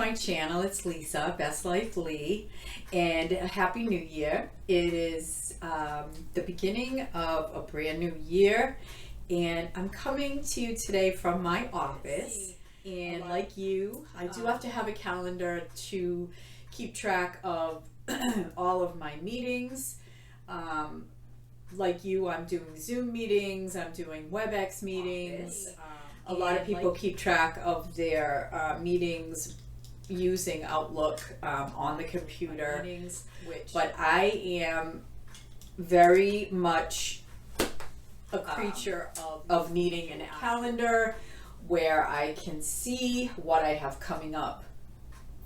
my channel. It's Lisa, Best Life Lee, and a Happy New Year. It is the beginning of a brand new year, and I'm coming to you today from my office. And like you, I do have to have a calendar to keep track of all of my meetings. Like you, I'm doing Zoom meetings, I'm doing WebEx meetings. A lot of people keep track of their meetings using Outlook on the computer. But I am very much a creature of needing a calendar where I can see what I have coming up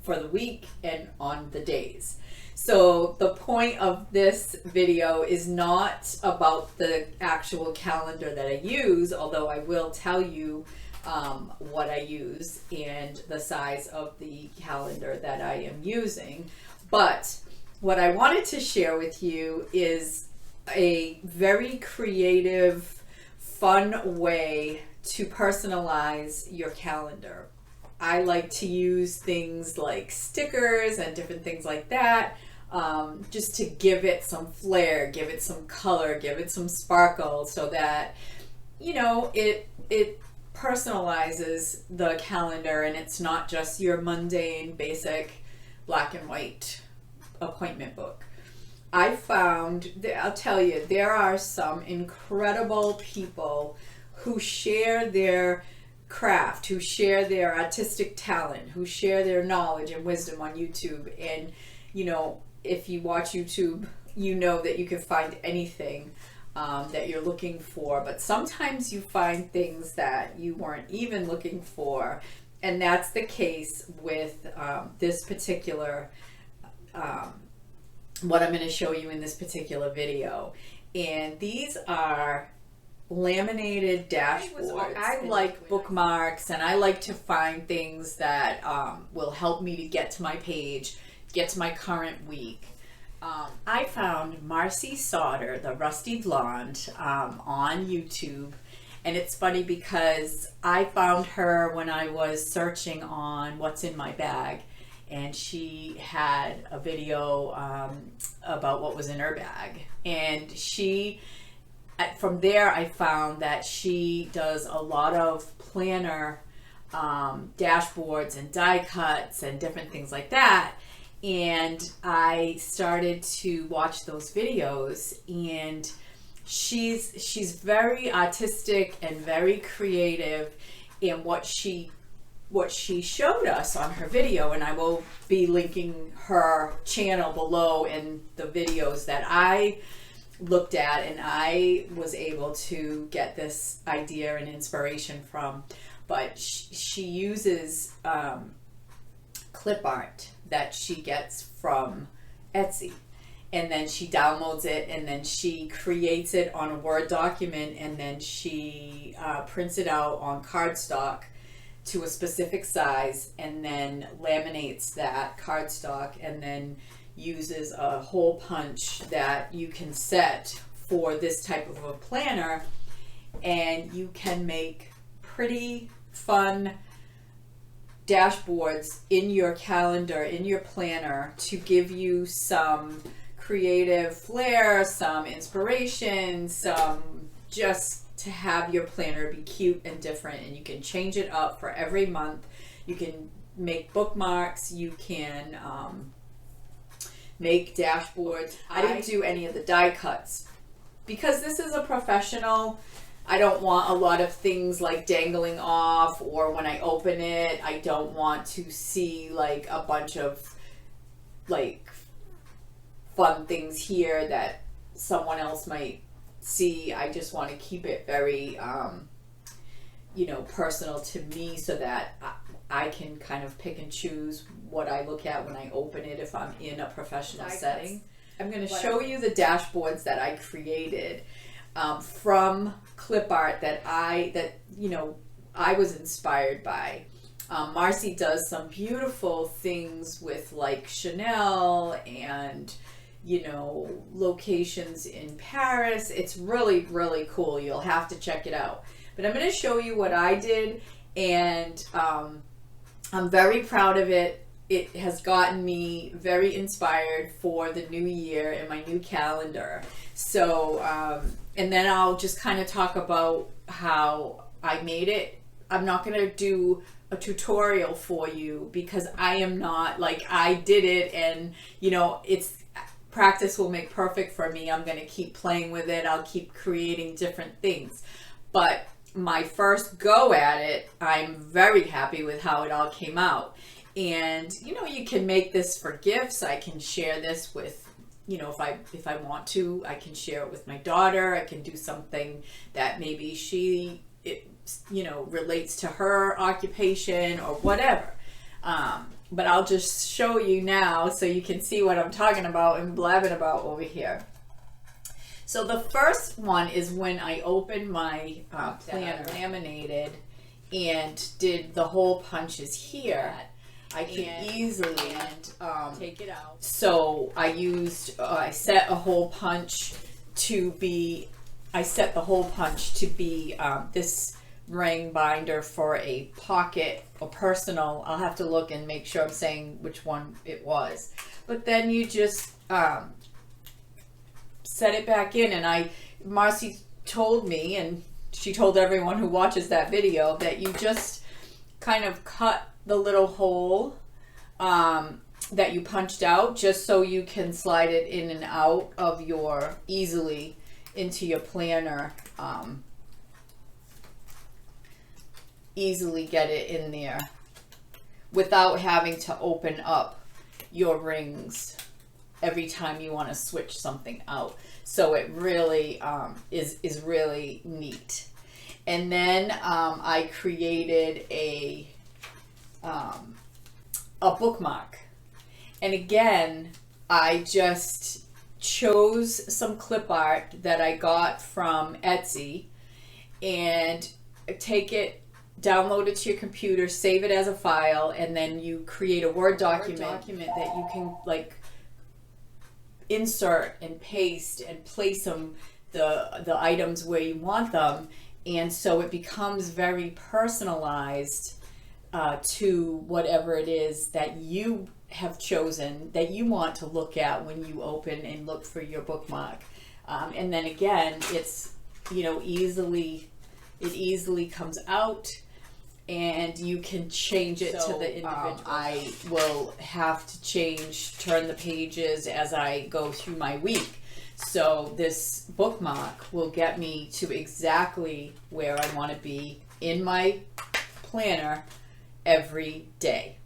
for the week and on the days. So the point of this video is not about the actual calendar that I use, although I will tell you what I use and the size of the calendar that I am using. But what I wanted to share with you is a very creative, fun way to personalize your calendar. I like to use things like stickers and different things like that, just to give it some flair, give it some color, give it some sparkle, so that, you know, it personalizes the calendar and it's not just your mundane, basic black and white appointment book. I found, I'll tell you, there are some incredible people who share their craft, who share their artistic talent, who share their knowledge and wisdom on YouTube. And, you know, if you watch YouTube, you know that you can find anything that you're looking for. But sometimes you find things that you weren't even looking for. And that's the case with this particular, what I'm going to show you in this particular video. And these are laminated dashboards. I like bookmarks, and I like to find things that will help me to get to my page, get to my current week. I found Marci Sauter, the Rusty Blonde, on YouTube. And it's funny because I found her when I was searching on what's in my bag. And she had a video about what was in her bag. And from there, I found that she does a lot of planner dashboards and die cuts and different things like that. And I started to watch those videos, and she's very artistic and very creative in what she showed us on her video. And I will be linking her channel below in the videos that I looked at and I was able to get this idea and inspiration from. But she uses clip art that she gets from Etsy, and then she downloads it, and then she creates it on a Word document, and then she prints it out on cardstock to a specific size, and then laminates that cardstock, and then uses a hole punch that you can set for this type of a planner, and you can make pretty fun dashboards in your calendar, in your planner, to give you some creative flair, some inspiration, some just to have your planner be cute and different. And you can change it up for every month. You can make bookmarks, you can make dashboards. I didn't do any of the die cuts because this is a professional. I don't want a lot of things like dangling off, or when I open it, I don't want to see like a bunch of like fun things here that someone else might see. I just want to keep it very, you know, personal to me, so that I can kind of pick and choose what I look at when I open it if I'm in a professional setting. I'm going to show you the dashboards that I created from clip art that I was inspired by. Marci does some beautiful things with like Chanel and, you know, locations in Paris. It's really, really cool. You'll have to check it out. But I'm going to show you what I did, and I'm very proud of it. it has gotten me very inspired for the new year and my new calendar. So, and then I'll just kind of talk about how I made it. I'm not going to do a tutorial for you because I am not like I did it, and you know, it's practice will make perfect for me. I'm going to keep playing with it. I'll keep creating different things. But my first go at it, I'm very happy with how it all came out. And you know, you can make this for gifts. I can share this with, you know, if I want to, I can share it with my daughter. I can do something that maybe you know, relates to her occupation or whatever. But I'll just show you now so you can see what I'm talking about and blabbing about over here. So the first one is when I opened my planner, laminated, and did the hole punches here. I can easily take it out. So I used, I set the hole punch to be this ring binder for a pocket or personal. I'll have to look and make sure I'm saying which one it was. But then you just set it back in, and Marci told me, and she told everyone who watches that video, that you just kind of cut the little hole that you punched out just so you can slide it in and out of easily into your planner. Easily get it in there without having to open up your rings every time you want to switch something out. So it really is really neat. And then I created a bookmark, and again I just chose some clip art that I got from Etsy and download it to your computer, save it as a file, and then you create a Word document that you can like insert and paste and place the items where you want them. And so it becomes very personalized to whatever it is that you have chosen that you want to look at when you open and look for your bookmark. And then again, it's, you know, it easily comes out, and you can change it to the individual. I will have to turn the pages as I go through my week. So this bookmark will get me to exactly where I want to be in my planner every day.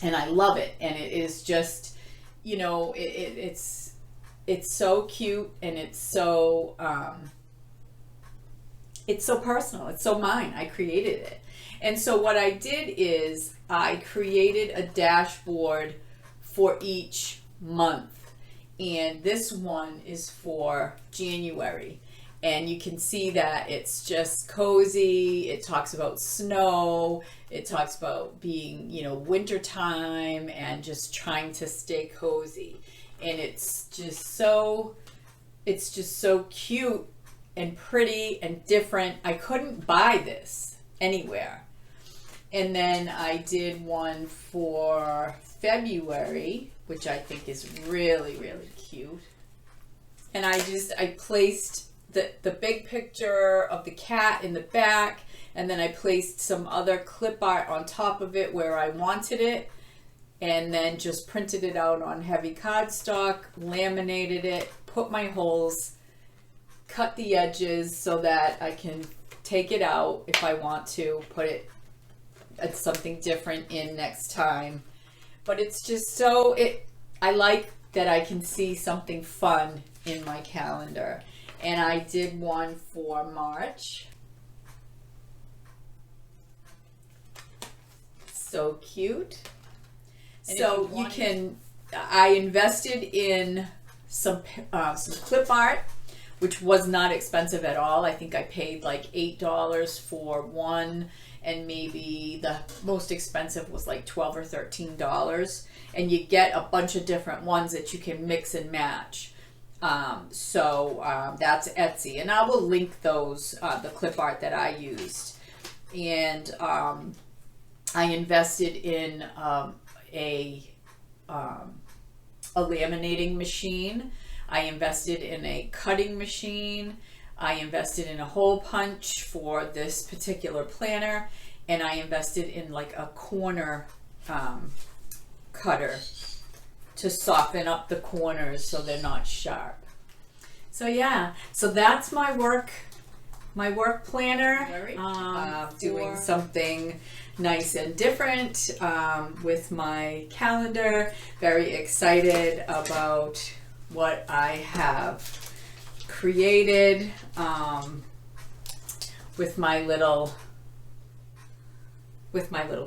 And I love it. And it is just, you know, it's so cute, and it's so personal. It's so mine. I created it. And so what I did is I created a dashboard for each month. And this one is for January. And you can see that it's just cozy. It talks about snow. It talks about being, you know, wintertime and just trying to stay cozy. And it's just so cute and pretty and different. I couldn't buy this anywhere. And then I did one for February, which I think is really, really cute. And I placed the big picture of the cat in the back, and then I placed some other clip art on top of it where I wanted it, and then just printed it out on heavy cardstock, laminated it, put my holes, cut the edges so that I can take it out if I want to, put it at something different in next time. But it's just I like that I can see something fun in my calendar. And I did one for March. So cute. And so I invested in some clip art, which was not expensive at all. I think I paid like $8 for one, and maybe the most expensive was like $12 or $13. And you get a bunch of different ones that you can mix and match. That's Etsy, and I will link those, the clip art that I used. And I invested in a laminating machine. I invested in a cutting machine. I invested in a hole punch for this particular planner, and I invested in like a corner cutter to soften up the corners so they're not sharp. So yeah, so that's my work planner. Doing something nice and different with my calendar. Very excited about what I have created with my little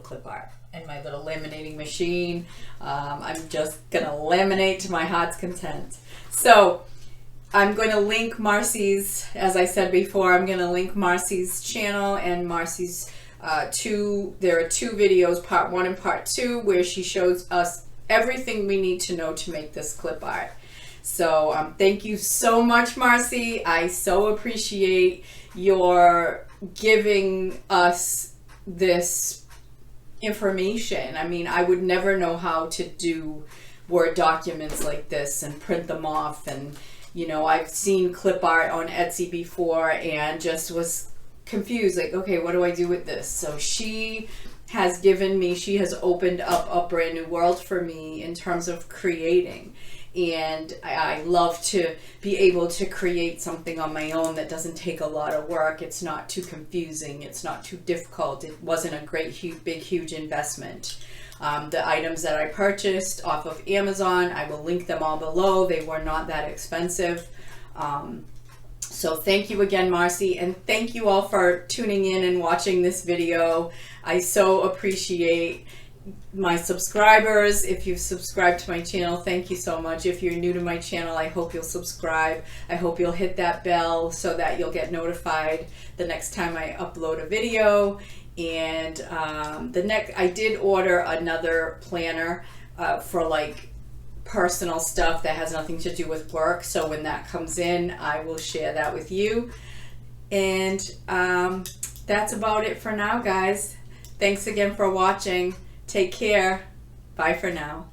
clip art and my little laminating machine. I'm just gonna laminate to my heart's content. So I'm going to link Marci's, as I said before, I'm going to link Marci's channel and Marci's there are two videos, part 1 and part 2, where she shows us everything we need to know to make this clip art. So thank you so much, Marci. I so appreciate your giving us this information. I mean, I would never know how to do Word documents like this and print them off, and you know, I've seen clip art on Etsy before and just was confused, like, okay, what do I do with this? So she has opened up a brand new world for me in terms of creating. And I love to be able to create something on my own that doesn't take a lot of work. It's not too confusing. It's not too difficult. It wasn't a great, huge investment. The items that I purchased off of Amazon, I will link them all below. They were not that expensive. So thank you again, Marci, and thank you all for tuning in and watching this video. I so appreciate my subscribers. If you've subscribed to my channel, thank you so much. If you're new to my channel, I hope you'll subscribe. I hope you'll hit that bell so that you'll get notified the next time I upload a video. And I did order another planner for like personal stuff that has nothing to do with work. So when that comes in, I will share that with you. And that's about it for now, guys. Thanks again for watching. Take care. Bye for now.